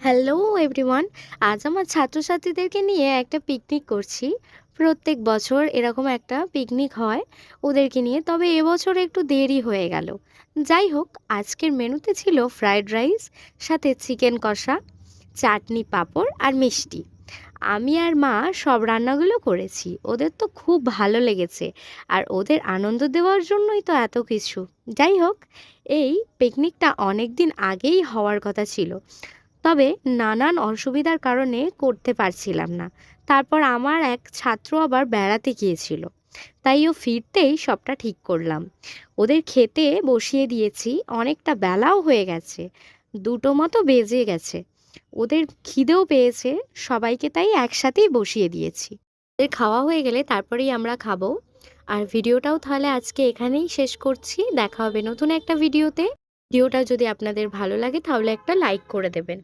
Hello everyone. আজ আমার ছাত্রছাত্রীদেরকে নিয়ে একটা পিকনিক করছি। প্রত্যেক বছর এরকম একটা পিকনিক হয় ওদেরকে নিয়ে, তবে এবছর একটু দেরি হয়ে গেল। যাই হোক, আজকের মেনুতে ছিল ফ্রাইড রাইস, সাথে চিকেন কষা, চাটনি, পাঁপড় আর মিষ্টি। আমি আর মা সব রান্নাগুলো করেছি, ওদের তো খুব ভালো লেগেছে। আর ওদের আনন্দ দেওয়ার জন্যই তো এত কিছু। যাই হোক, এই পিকনিকটা অনেক দিন আগেই হওয়ার কথা ছিল, তবে নানান অসুবিধার কারণে করতে পারছিলাম না। তারপর আমার এক ছাত্র আবার বেড়াতে গিয়েছিল, তাই ও ফিরতেই সবটা ঠিক করলাম। ওদের খেতে বসিয়ে দিয়েছি, অনেকটা বেলাও হয়ে গেছে, 2টো মতো বেজে গেছে। ওদের খিদেও পেয়েছে, সবাইকে তাই একসাথেই বসিয়ে দিয়েছি। ওদের খাওয়া হয়ে গেলে তারপরেই আমরা খাবো। আর ভিডিওটাও তাহলে আজকে এখানেই শেষ করছি, দেখা হবে নতুন একটা ভিডিওতে। ভিডিওটা যদি আপনাদের ভালো লাগে তাহলে একটা লাইক করে দেবেন।